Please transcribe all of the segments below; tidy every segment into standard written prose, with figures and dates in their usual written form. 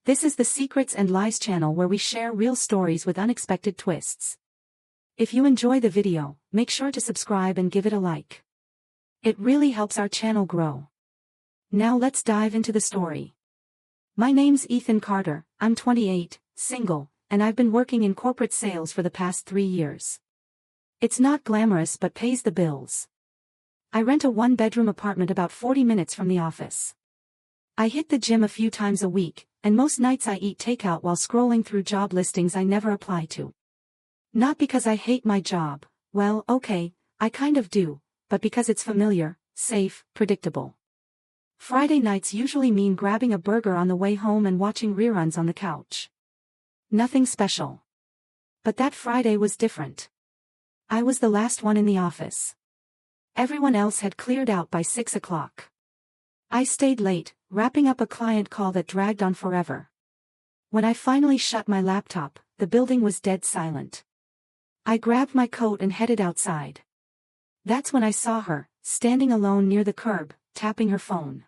This is the Secrets and Lies channel where we share real stories with unexpected twists. If you enjoy the video, make sure to subscribe and give it a like. It really helps our channel grow. Now let's dive into the story. My name's Ethan Carter, I'm 28, single, and I've been working in corporate sales for the past 3 years. It's not glamorous but pays the bills. I rent a 1-bedroom apartment about 40 minutes from the office. I hit the gym a few times a week, and most nights I eat takeout while scrolling through job listings I never apply to. Not because I hate my job, well, okay, I kind of do, but because it's familiar, safe, predictable. Friday nights usually mean grabbing a burger on the way home and watching reruns on the couch. Nothing special. But that Friday was different. I was the last one in the office. Everyone else had cleared out by 6 o'clock. I stayed late, wrapping up a client call that dragged on forever. When I finally shut my laptop, the building was dead silent. I grabbed my coat and headed outside. That's when I saw her, standing alone near the curb, tapping her phone.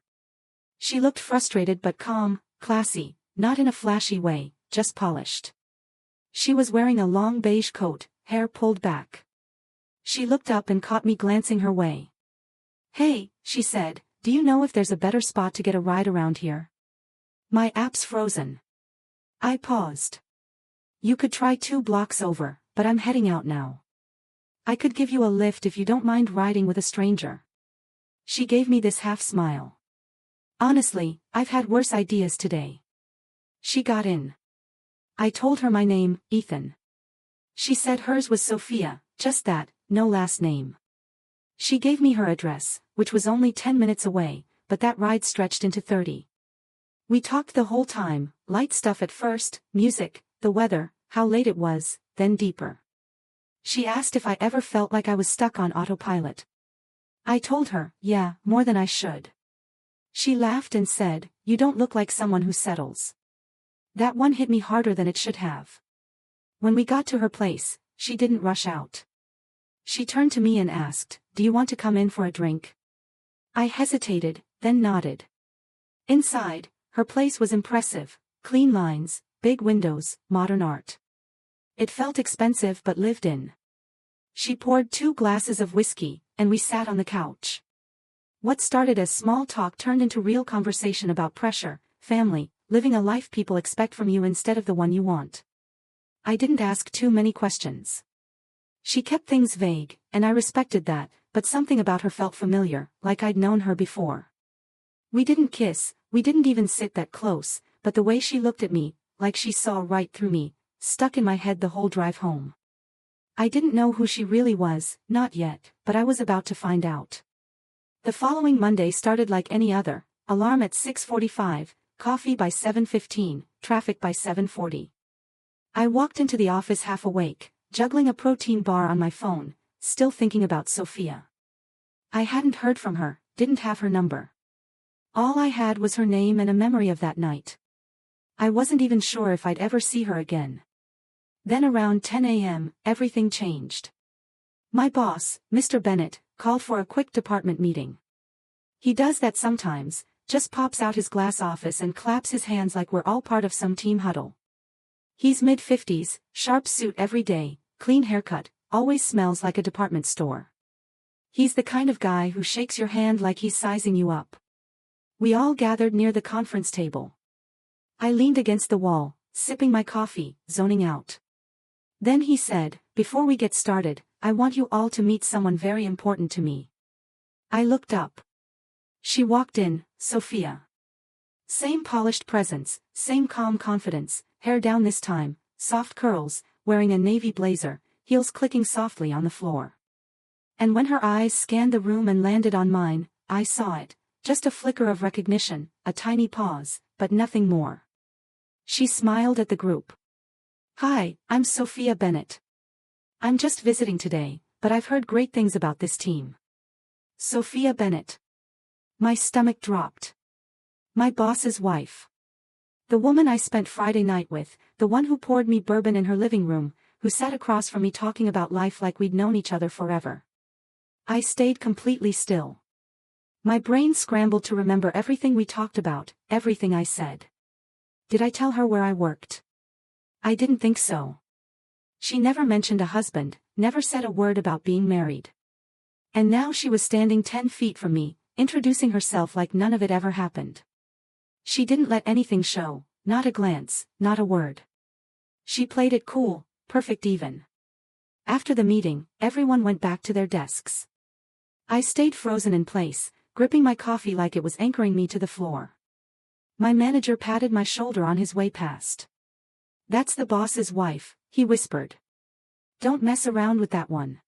She looked frustrated but calm, classy, not in a flashy way, just polished. She was wearing a long beige coat, hair pulled back. She looked up and caught me glancing her way. "Hey," she said, "do you know if there's a better spot to get a ride around here?" My app's frozen. I paused. "You could try 2 blocks over, but I'm heading out now. I could give you a lift if you don't mind riding with a stranger." She gave me this half smile. "Honestly, I've had worse ideas today." She got in. I told her my name, Ethan. She said hers was Sophia, just that, no last name. She gave me her address, which was only 10 minutes away, but that ride stretched into 30. We talked the whole time, light stuff at first, music, the weather, how late it was, then deeper. She asked if I ever felt like I was stuck on autopilot. I told her, yeah, more than I should. She laughed and said, "You don't look like someone who settles." That one hit me harder than it should have. When we got to her place, she didn't rush out. She turned to me and asked, "Do you want to come in for a drink?" I hesitated, then nodded. Inside, her place was impressive, clean lines, big windows, modern art. It felt expensive but lived in. She poured 2 glasses of whiskey, and we sat on the couch. What started as small talk turned into real conversation about pressure, family, living a life people expect from you instead of the one you want. I didn't ask too many questions. She kept things vague, and I respected that, but something about her felt familiar, like I'd known her before. We didn't kiss, we didn't even sit that close, but the way she looked at me, like she saw right through me, stuck in my head the whole drive home. I didn't know who she really was, not yet, but I was about to find out. The following Monday started like any other, alarm at 6:45, coffee by 7:15, traffic by 7:40. I walked into the office half awake, juggling a protein bar on my phone, still thinking about Sophia. I hadn't heard from her, didn't have her number. All I had was her name and a memory of that night. I wasn't even sure if I'd ever see her again. Then around 10 a.m., everything changed. My boss, Mr. Bennett, called for a quick department meeting. He does that sometimes, just pops out his glass office and claps his hands like we're all part of some team huddle. He's mid-50s, sharp suit every day, clean haircut, always smells like a department store. He's the kind of guy who shakes your hand like he's sizing you up. We all gathered near the conference table. I leaned against the wall, sipping my coffee, zoning out. Then he said, "Before we get started, I want you all to meet someone very important to me." I looked up. She walked in, Sophia. Same polished presence, same calm confidence, hair down this time, soft curls, wearing a navy blazer, heels clicking softly on the floor. And when her eyes scanned the room and landed on mine, I saw it, just a flicker of recognition, a tiny pause, but nothing more. She smiled at the group. "Hi, I'm Sophia Bennett. I'm just visiting today, but I've heard great things about this team." Sophia Bennett. My stomach dropped. My boss's wife. The woman I spent Friday night with, the one who poured me bourbon in her living room, who sat across from me talking about life like we'd known each other forever. I stayed completely still. My brain scrambled to remember everything we talked about, everything I said. Did I tell her where I worked? I didn't think so. She never mentioned a husband, never said a word about being married. And now she was standing 10 feet from me, introducing herself like none of it ever happened. She didn't let anything show, not a glance, not a word. She played it cool, perfect even. After the meeting, everyone went back to their desks. I stayed frozen in place, gripping my coffee like it was anchoring me to the floor. My manager patted my shoulder on his way past. "That's the boss's wife," he whispered. "Don't mess around with that one."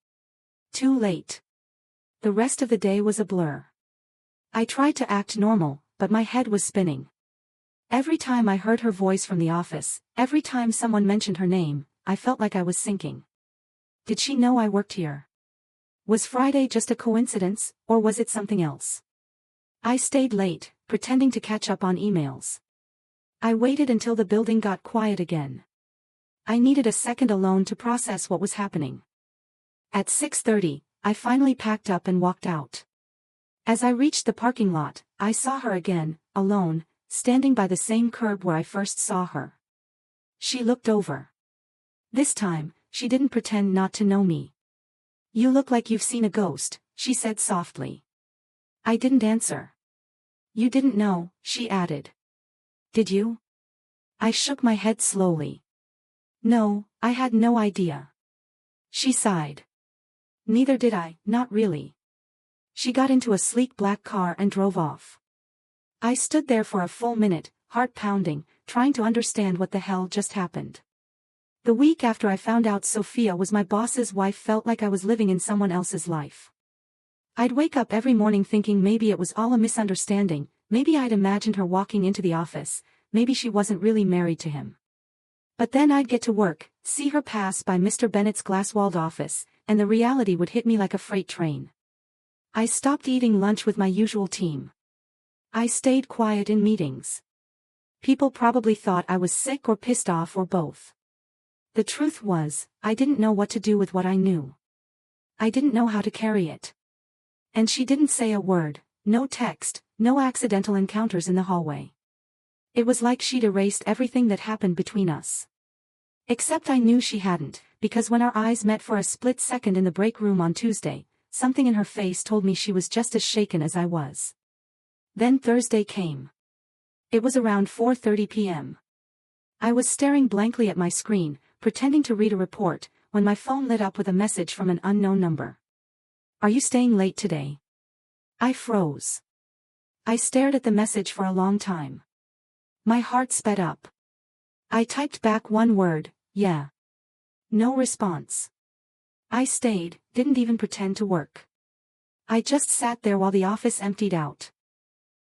Too late. The rest of the day was a blur. I tried to act normal, but my head was spinning. Every time I heard her voice from the office, every time someone mentioned her name, I felt like I was sinking. Did she know I worked here? Was Friday just a coincidence, or was it something else? I stayed late, pretending to catch up on emails. I waited until the building got quiet again. I needed a second alone to process what was happening. At 6:30, I finally packed up and walked out. As I reached the parking lot, I saw her again, alone, standing by the same curb where I first saw her. She looked over. This time, she didn't pretend not to know me. "You look like you've seen a ghost," she said softly. I didn't answer. "You didn't know," she added. "Did you?" I shook my head slowly. "No, I had no idea." She sighed. "Neither did I, not really." She got into a sleek black car and drove off. I stood there for a full minute, heart pounding, trying to understand what the hell just happened. The week after I found out Sophia was my boss's wife felt like I was living in someone else's life. I'd wake up every morning thinking maybe it was all a misunderstanding, maybe I'd imagined her walking into the office, maybe she wasn't really married to him. But then I'd get to work, see her pass by Mr. Bennett's glass-walled office, and the reality would hit me like a freight train. I stopped eating lunch with my usual team. I stayed quiet in meetings. People probably thought I was sick or pissed off or both. The truth was, I didn't know what to do with what I knew. I didn't know how to carry it. And she didn't say a word, no text, no accidental encounters in the hallway. It was like she'd erased everything that happened between us. Except I knew she hadn't, because when our eyes met for a split second in the break room on Tuesday, something in her face told me she was just as shaken as I was. Then Thursday came. It was around 4:30 p.m. I was staring blankly at my screen, pretending to read a report, when my phone lit up with a message from an unknown number. "Are you staying late today?" I froze. I stared at the message for a long time. My heart sped up. I typed back one word, "Yeah." No response. I stayed, didn't even pretend to work. I just sat there while the office emptied out.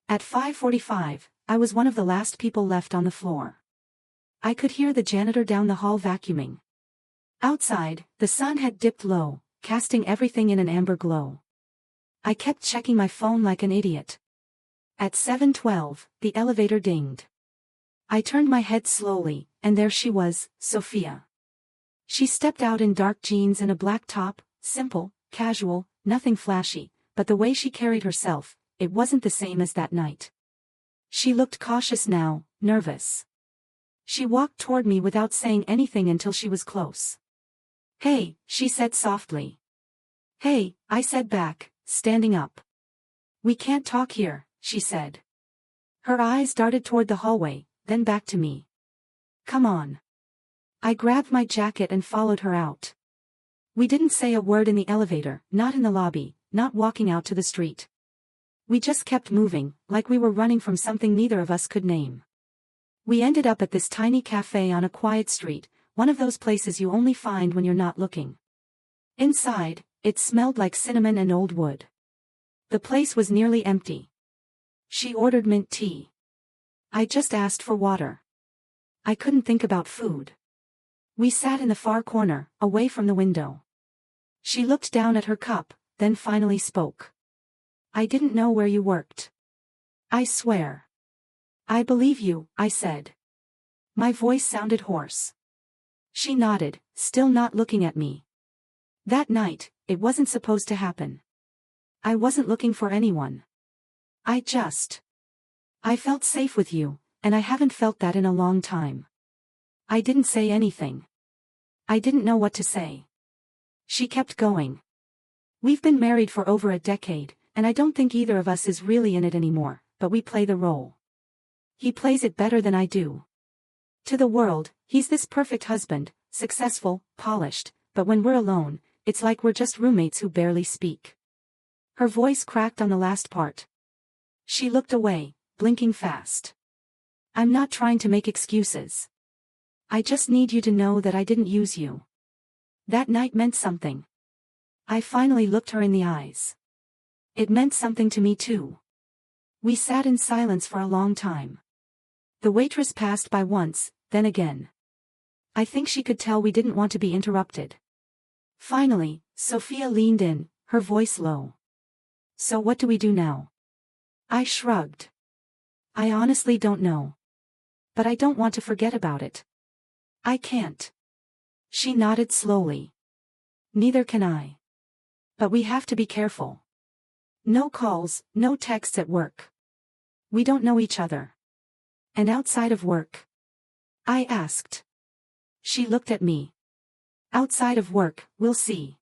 At 5:45, I was one of the last people left on the floor. I could hear the janitor down the hall vacuuming. Outside, the sun had dipped low, casting everything in an amber glow. I kept checking my phone like an idiot. At 7:12, the elevator dinged. I turned my head slowly, and there she was, Sophia. She stepped out in dark jeans and a black top, simple, casual, nothing flashy, but the way she carried herself, it wasn't the same as that night. She looked cautious now, nervous. She walked toward me without saying anything until she was close. "Hey," she said softly. "Hey," I said back, standing up. "We can't talk here," she said. Her eyes darted toward the hallway, then back to me. "Come on." I grabbed my jacket and followed her out. We didn't say a word in the elevator, not in the lobby, not walking out to the street. We just kept moving, like we were running from something neither of us could name. We ended up at this tiny cafe on a quiet street, one of those places you only find when you're not looking. Inside, it smelled like cinnamon and old wood. The place was nearly empty. She ordered mint tea. I just asked for water. I couldn't think about food. We sat in the far corner, away from the window. She looked down at her cup, then finally spoke. "I didn't know where you worked." "I swear." "I believe you," I said. My voice sounded hoarse. She nodded, still not looking at me. That night, it wasn't supposed to happen. I wasn't looking for anyone. I felt safe with you, and I haven't felt that in a long time. I didn't say anything. I didn't know what to say. She kept going. We've been married for over a decade, and I don't think either of us is really in it anymore, but we play the role. He plays it better than I do. To the world, he's this perfect husband, successful, polished, but when we're alone, it's like we're just roommates who barely speak. Her voice cracked on the last part. She looked away, blinking fast. I'm not trying to make excuses. I just need you to know that I didn't use you. That night meant something. I finally looked her in the eyes. It meant something to me too. We sat in silence for a long time. The waitress passed by once, then again. I think she could tell we didn't want to be interrupted. Finally, Sophia leaned in, her voice low. So what do we do now? I shrugged. I honestly don't know. But I don't want to forget about it. I can't. She nodded slowly. Neither can I. But we have to be careful. No calls, no texts at work. We don't know each other. And outside of work? I asked. She looked at me. Outside of work, we'll see.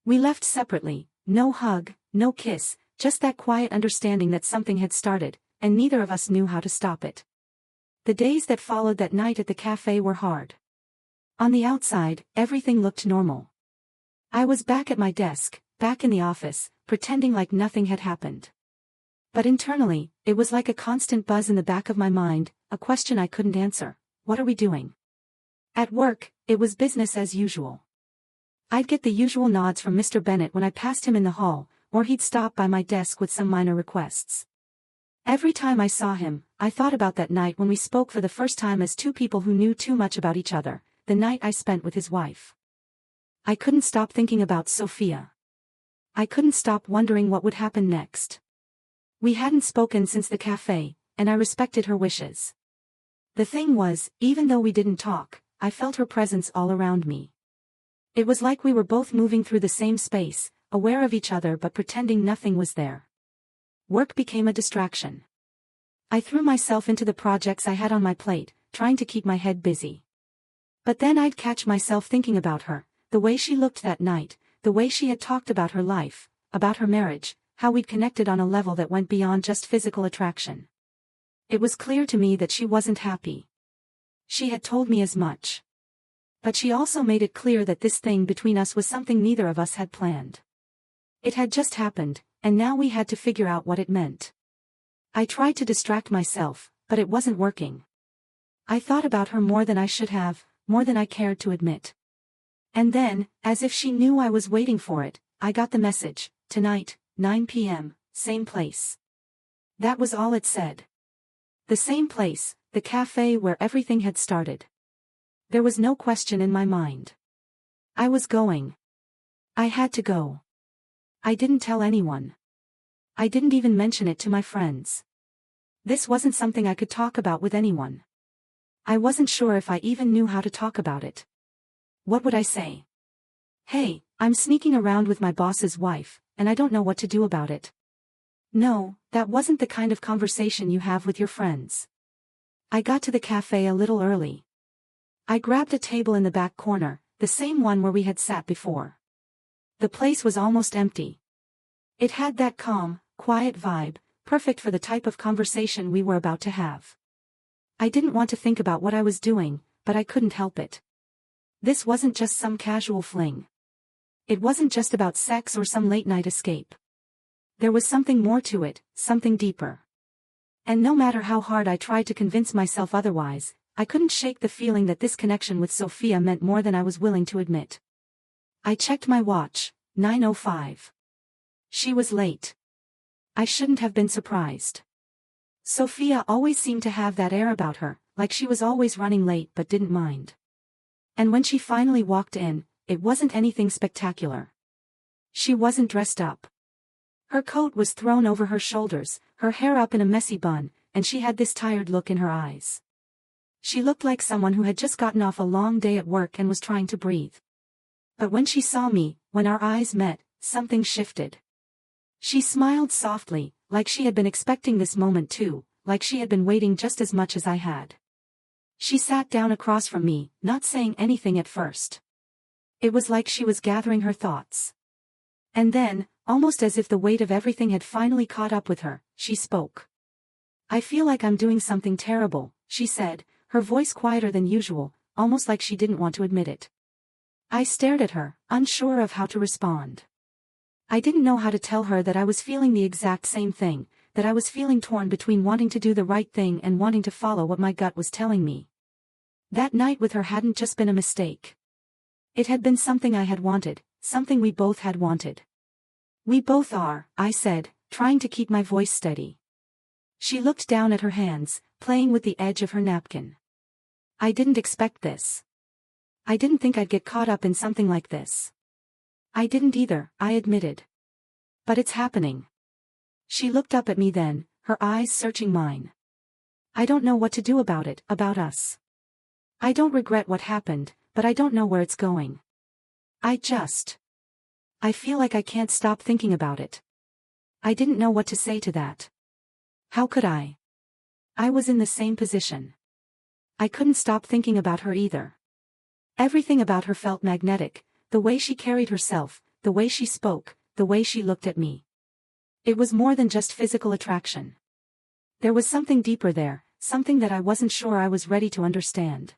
We left separately, no hug, no kiss, just that quiet understanding that something had started, and neither of us knew how to stop it. The days that followed that night at the cafe were hard. On the outside, everything looked normal. I was back at my desk, back in the office, pretending like nothing had happened. But internally, it was like a constant buzz in the back of my mind, a question I couldn't answer. What are we doing? At work, it was business as usual. I'd get the usual nods from Mr. Bennett when I passed him in the hall, or he'd stop by my desk with some minor requests. Every time I saw him, I thought about that night when we spoke for the first time as two people who knew too much about each other, the night I spent with his wife. I couldn't stop thinking about Sophia. I couldn't stop wondering what would happen next. We hadn't spoken since the cafe, and I respected her wishes. The thing was, even though we didn't talk, I felt her presence all around me. It was like we were both moving through the same space, aware of each other but pretending nothing was there. Work became a distraction. I threw myself into the projects I had on my plate, trying to keep my head busy. But then I'd catch myself thinking about her, the way she looked that night, the way she had talked about her life, about her marriage, how we'd connected on a level that went beyond just physical attraction. It was clear to me that she wasn't happy. She had told me as much. But she also made it clear that this thing between us was something neither of us had planned. It had just happened, and now we had to figure out what it meant. I tried to distract myself, but it wasn't working. I thought about her more than I should have, more than I cared to admit. And then, as if she knew I was waiting for it, I got the message, tonight, 9 p.m., same place. That was all it said. The same place, the cafe where everything had started. There was no question in my mind. I was going. I had to go. I didn't tell anyone. I didn't even mention it to my friends. This wasn't something I could talk about with anyone. I wasn't sure if I even knew how to talk about it. What would I say? Hey, I'm sneaking around with my boss's wife, and I don't know what to do about it. No, that wasn't the kind of conversation you have with your friends. I got to the cafe a little early. I grabbed a table in the back corner, the same one where we had sat before. The place was almost empty. It had that calm, quiet vibe, perfect for the type of conversation we were about to have. I didn't want to think about what I was doing, but I couldn't help it. This wasn't just some casual fling. It wasn't just about sex or some late-night escape. There was something more to it, something deeper. And no matter how hard I tried to convince myself otherwise, I couldn't shake the feeling that this connection with Sophia meant more than I was willing to admit. I checked my watch, 9:05. She was late. I shouldn't have been surprised. Sophia always seemed to have that air about her, like she was always running late but didn't mind. And when she finally walked in, it wasn't anything spectacular. She wasn't dressed up. Her coat was thrown over her shoulders, her hair up in a messy bun, and she had this tired look in her eyes. She looked like someone who had just gotten off a long day at work and was trying to breathe. But when she saw me, when our eyes met, something shifted. She smiled softly, like she had been expecting this moment too, like she had been waiting just as much as I had. She sat down across from me, not saying anything at first. It was like she was gathering her thoughts. And then, almost as if the weight of everything had finally caught up with her, she spoke. "I feel like I'm doing something terrible," she said, her voice quieter than usual, almost like she didn't want to admit it. I stared at her, unsure of how to respond. I didn't know how to tell her that I was feeling the exact same thing, that I was feeling torn between wanting to do the right thing and wanting to follow what my gut was telling me. That night with her hadn't just been a mistake. It had been something I had wanted, something we both had wanted. "We both are," I said, trying to keep my voice steady. She looked down at her hands, playing with the edge of her napkin. "I didn't expect this. I didn't think I'd get caught up in something like this." "I didn't either," I admitted. "But it's happening." She looked up at me then, her eyes searching mine. "I don't know what to do about it, about us. I don't regret what happened, but I don't know where it's going. I feel like I can't stop thinking about it." I didn't know what to say to that. How could I? I was in the same position. I couldn't stop thinking about her either. Everything about her felt magnetic, the way she carried herself, the way she spoke, the way she looked at me. It was more than just physical attraction. There was something deeper there, something that I wasn't sure I was ready to understand.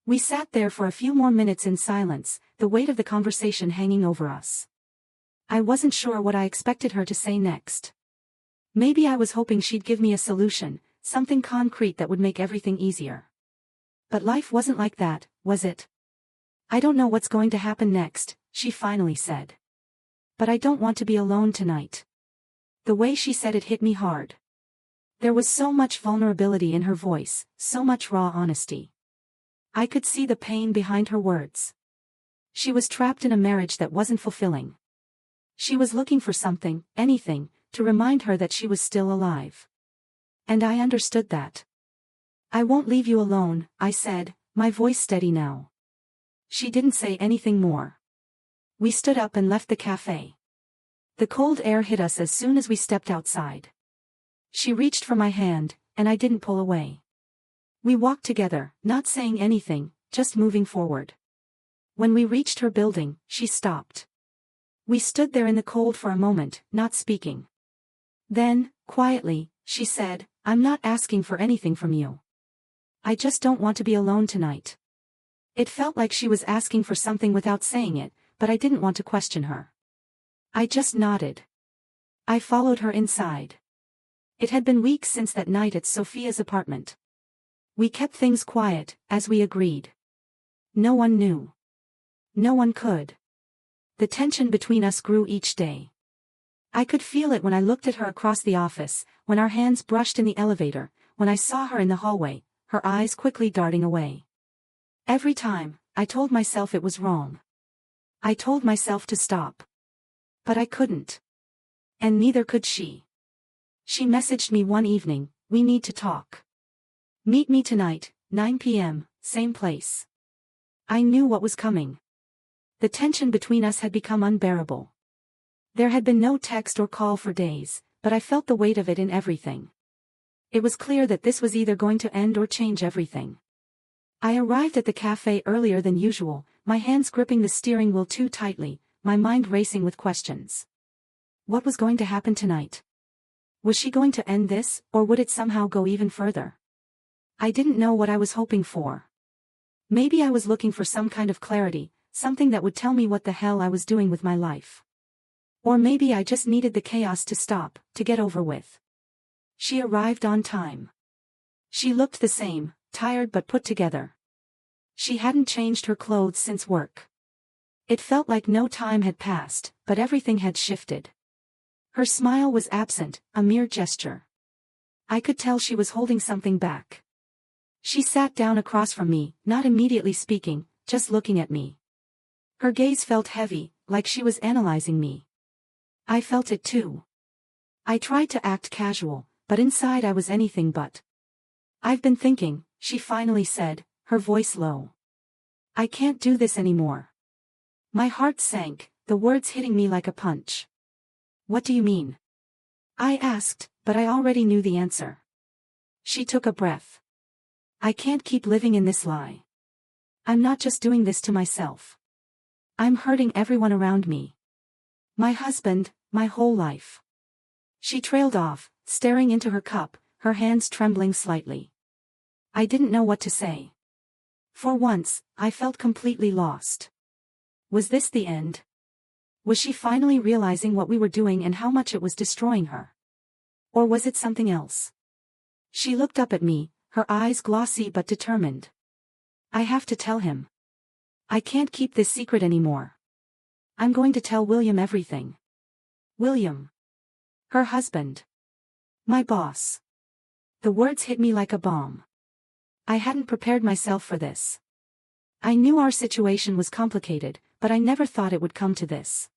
We sat there for a few more minutes in silence, the weight of the conversation hanging over us. I wasn't sure what I expected her to say next. Maybe I was hoping she'd give me a solution, something concrete that would make everything easier. But life wasn't like that, was it? "I don't know what's going to happen next," she finally said. "But I don't want to be alone tonight." The way she said it hit me hard. There was so much vulnerability in her voice, so much raw honesty. I could see the pain behind her words. She was trapped in a marriage that wasn't fulfilling. She was looking for something, anything, to remind her that she was still alive. And I understood that. "I won't leave you alone," I said, my voice steady now. She didn't say anything more. We stood up and left the cafe. The cold air hit us as soon as we stepped outside. She reached for my hand, and I didn't pull away. We walked together, not saying anything, just moving forward. When we reached her building, she stopped. We stood there in the cold for a moment, not speaking. Then, quietly, she said, "I'm not asking for anything from you. I just don't want to be alone tonight." It felt like she was asking for something without saying it, but I didn't want to question her. I just nodded. I followed her inside. It had been weeks since that night at Sophia's apartment. We kept things quiet, as we agreed. No one knew. No one could. The tension between us grew each day. I could feel it when I looked at her across the office, when our hands brushed in the elevator, when I saw her in the hallway, her eyes quickly darting away. Every time, I told myself it was wrong. I told myself to stop. But I couldn't. And neither could she. She messaged me one evening, "We need to talk. Meet me tonight, 9 p.m., same place." I knew what was coming. The tension between us had become unbearable. There had been no text or call for days, but I felt the weight of it in everything. It was clear that this was either going to end or change everything. I arrived at the cafe earlier than usual, my hands gripping the steering wheel too tightly, my mind racing with questions. What was going to happen tonight? Was she going to end this, or would it somehow go even further? I didn't know what I was hoping for. Maybe I was looking for some kind of clarity, something that would tell me what the hell I was doing with my life. Or maybe I just needed the chaos to stop, to get over with. She arrived on time. She looked the same, tired but put together. She hadn't changed her clothes since work. It felt like no time had passed, but everything had shifted. Her smile was absent, a mere gesture. I could tell she was holding something back. She sat down across from me, not immediately speaking, just looking at me. Her gaze felt heavy, like she was analyzing me. I felt it too. I tried to act casual, but inside I was anything but. "I've been thinking," she finally said, her voice low. "I can't do this anymore." My heart sank, the words hitting me like a punch. "What do you mean?" I asked, but I already knew the answer. She took a breath. I can't keep living in this lie. I'm not just doing this to myself. I'm hurting everyone around me. My husband, my whole life. She trailed off, staring into her cup, her hands trembling slightly. I didn't know what to say. For once, I felt completely lost. Was this the end? Was she finally realizing what we were doing and how much it was destroying her? Or was it something else? She looked up at me, her eyes glossy but determined. I have to tell him. I can't keep this secret anymore. I'm going to tell William everything. William. Her husband. My boss. The words hit me like a bomb. I hadn't prepared myself for this. I knew our situation was complicated, but I never thought it would come to this.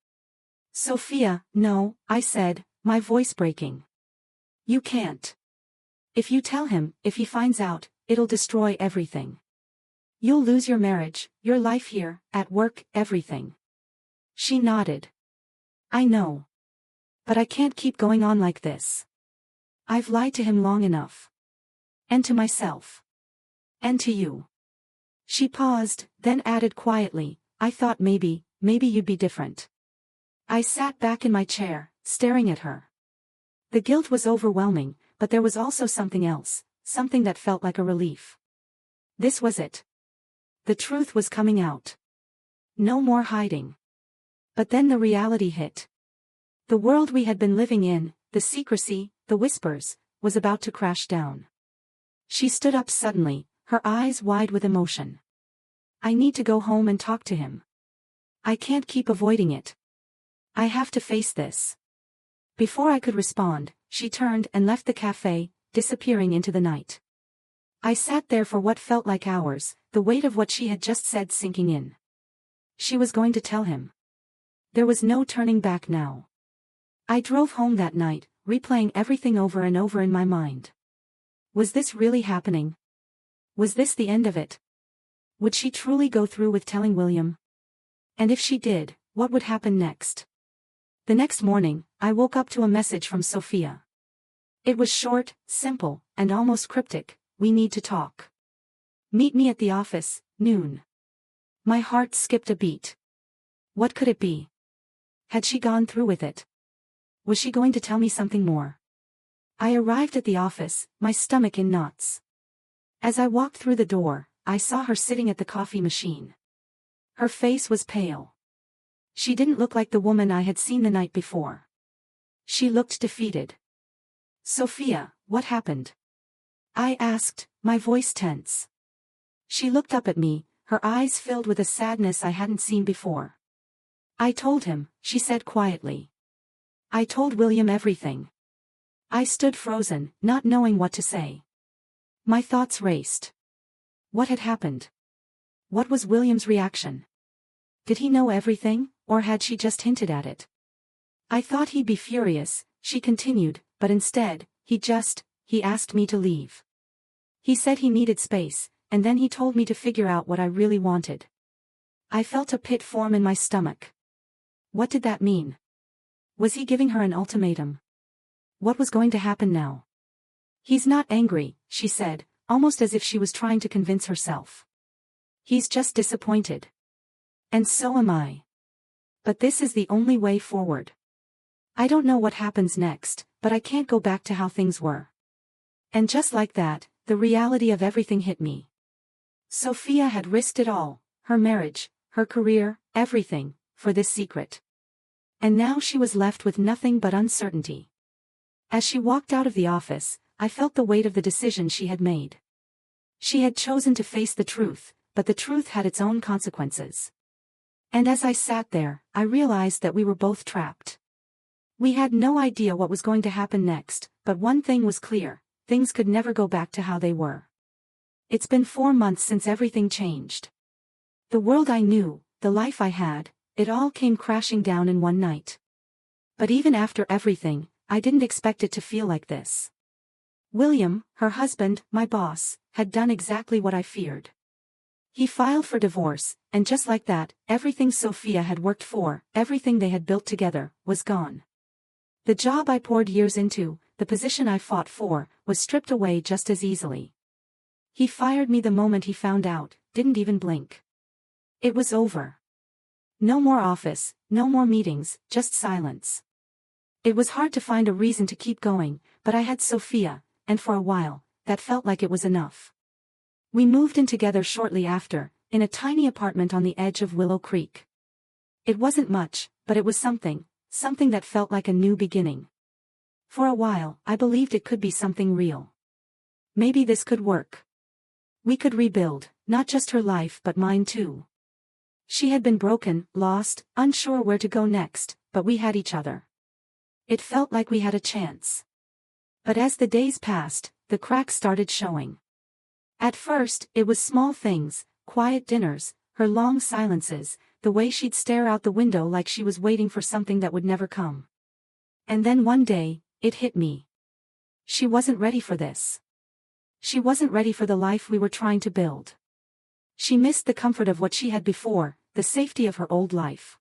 Sophia, no, I said, my voice breaking. You can't. If you tell him, if he finds out, it'll destroy everything. You'll lose your marriage, your life here, at work, everything. She nodded. I know. But I can't keep going on like this. I've lied to him long enough. And to myself. And to you. She paused, then added quietly, I thought maybe you'd be different. I sat back in my chair, staring at her. The guilt was overwhelming, but there was also something else, something that felt like a relief. This was it. The truth was coming out. No more hiding. But then the reality hit. The world we had been living in, the secrecy, the whispers, was about to crash down. She stood up suddenly, her eyes wide with emotion. I need to go home and talk to him. I can't keep avoiding it. I have to face this. Before I could respond, she turned and left the cafe, disappearing into the night. I sat there for what felt like hours, the weight of what she had just said sinking in. She was going to tell him. There was no turning back now. I drove home that night, replaying everything over and over in my mind. Was this really happening? Was this the end of it? Would she truly go through with telling William? And if she did, what would happen next? The next morning, I woke up to a message from Sophia. It was short, simple, and almost cryptic. We need to talk. Meet me at the office, noon. My heart skipped a beat. What could it be? Had she gone through with it? Was she going to tell me something more? I arrived at the office, my stomach in knots. As I walked through the door, I saw her sitting at the coffee machine. Her face was pale. She didn't look like the woman I had seen the night before. She looked defeated. Sophia, what happened? I asked, my voice tense. She looked up at me, her eyes filled with a sadness I hadn't seen before. I told him, she said quietly. I told William everything. I stood frozen, not knowing what to say. My thoughts raced. What had happened? What was William's reaction? Did he know everything, or had she just hinted at it? I thought he'd be furious, she continued, but instead, he asked me to leave. He said he needed space, and then he told me to figure out what I really wanted. I felt a pit form in my stomach. What did that mean? Was he giving her an ultimatum? What was going to happen now? He's not angry, she said, almost as if she was trying to convince herself. He's just disappointed. And so am I. But this is the only way forward. I don't know what happens next, but I can't go back to how things were. And just like that, the reality of everything hit me. Sophia had risked it all, her marriage, her career, everything, for this secret. And now she was left with nothing but uncertainty. As she walked out of the office, I felt the weight of the decision she had made. She had chosen to face the truth, but the truth had its own consequences. And as I sat there, I realized that we were both trapped. We had no idea what was going to happen next, but one thing was clear, things could never go back to how they were. It's been 4 months since everything changed. The world I knew, the life I had, it all came crashing down in one night. But even after everything, I didn't expect it to feel like this. William, her husband, my boss, had done exactly what I feared. He filed for divorce, and just like that, everything Sophia had worked for, everything they had built together, was gone. The job I poured years into, the position I fought for, was stripped away just as easily. He fired me the moment he found out, didn't even blink. It was over. No more office, no more meetings, just silence. It was hard to find a reason to keep going, but I had Sophia, and for a while, that felt like it was enough. We moved in together shortly after, in a tiny apartment on the edge of Willow Creek. It wasn't much, but it was something that felt like a new beginning. For a while, I believed it could be something real. Maybe this could work. We could rebuild, not just her life but mine too. She had been broken, lost, unsure where to go next, but we had each other. It felt like we had a chance. But as the days passed, the cracks started showing. At first, it was small things, quiet dinners, her long silences, the way she'd stare out the window like she was waiting for something that would never come. And then one day, it hit me. She wasn't ready for this. She wasn't ready for the life we were trying to build. She missed the comfort of what she had before, the safety of her old life.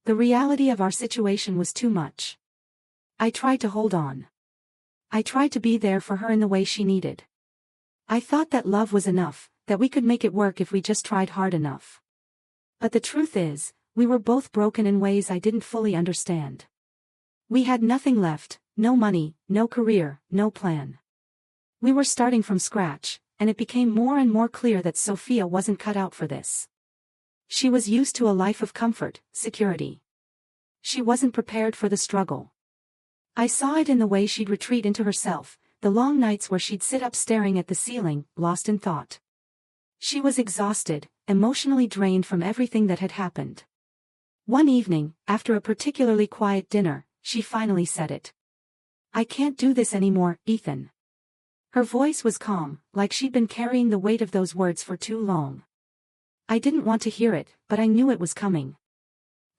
The reality of our situation was too much. I tried to hold on. I tried to be there for her in the way she needed. I thought that love was enough, that we could make it work if we just tried hard enough. But the truth is, we were both broken in ways I didn't fully understand. We had nothing left, no money, no career, no plan. We were starting from scratch, and it became more and more clear that Sophia wasn't cut out for this. She was used to a life of comfort, security. She wasn't prepared for the struggle. I saw it in the way she'd retreat into herself, the long nights where she'd sit up staring at the ceiling, lost in thought. She was exhausted, emotionally drained from everything that had happened. One evening, after a particularly quiet dinner, she finally said it. "I can't do this anymore, Ethan." Her voice was calm, like she'd been carrying the weight of those words for too long. I didn't want to hear it, but I knew it was coming.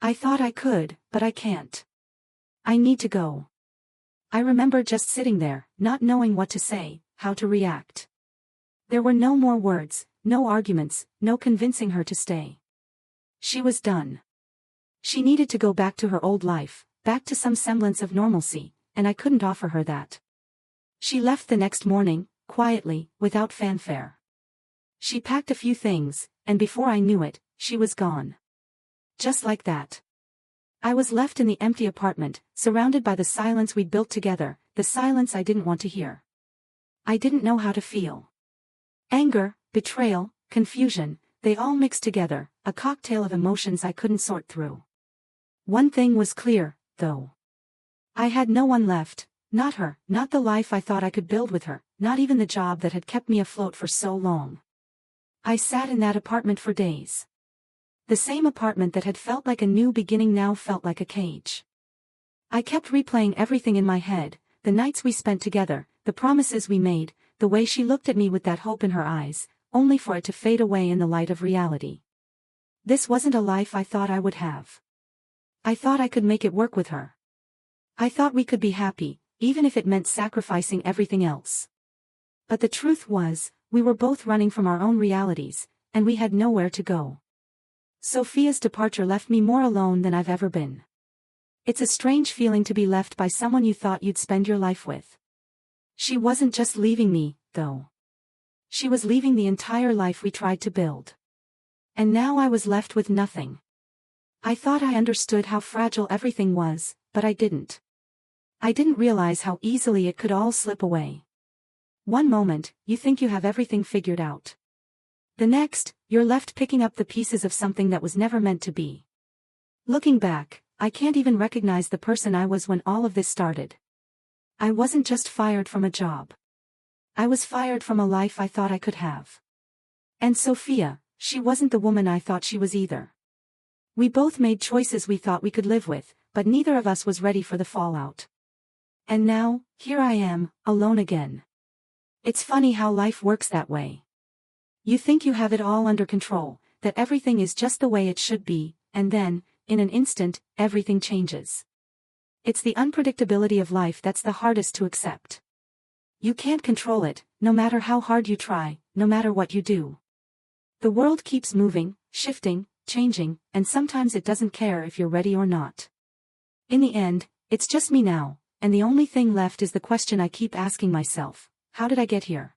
I thought I could, but I can't. I need to go. I remember just sitting there, not knowing what to say, how to react. There were no more words, no arguments, no convincing her to stay. She was done. She needed to go back to her old life, back to some semblance of normalcy, and I couldn't offer her that. She left the next morning, quietly, without fanfare. She packed a few things, and before I knew it, she was gone. Just like that. I was left in the empty apartment, surrounded by the silence we'd built together, the silence I didn't want to hear. I didn't know how to feel. Anger, betrayal, confusion, they all mixed together, a cocktail of emotions I couldn't sort through. One thing was clear, though. I had no one left, not her, not the life I thought I could build with her, not even the job that had kept me afloat for so long. I sat in that apartment for days. The same apartment that had felt like a new beginning now felt like a cage. I kept replaying everything in my head, the nights we spent together, the promises we made, the way she looked at me with that hope in her eyes, only for it to fade away in the light of reality. This wasn't a life I thought I would have. I thought I could make it work with her. I thought we could be happy, even if it meant sacrificing everything else. But the truth was, we were both running from our own realities, and we had nowhere to go. Sophia's departure left me more alone than I've ever been. It's a strange feeling to be left by someone you thought you'd spend your life with. She wasn't just leaving me, though. She was leaving the entire life we tried to build. And now I was left with nothing. I thought I understood how fragile everything was, but I didn't. I didn't realize how easily it could all slip away. One moment, you think you have everything figured out. The next, you're left picking up the pieces of something that was never meant to be. Looking back, I can't even recognize the person I was when all of this started. I wasn't just fired from a job. I was fired from a life I thought I could have. And Sophia, she wasn't the woman I thought she was either. We both made choices we thought we could live with, but neither of us was ready for the fallout. And now, here I am, alone again. It's funny how life works that way. You think you have it all under control, that everything is just the way it should be, and then, in an instant, everything changes. It's the unpredictability of life that's the hardest to accept. You can't control it, no matter how hard you try, no matter what you do. The world keeps moving, shifting, changing, and sometimes it doesn't care if you're ready or not. In the end, it's just me now, and the only thing left is the question I keep asking myself: how did I get here?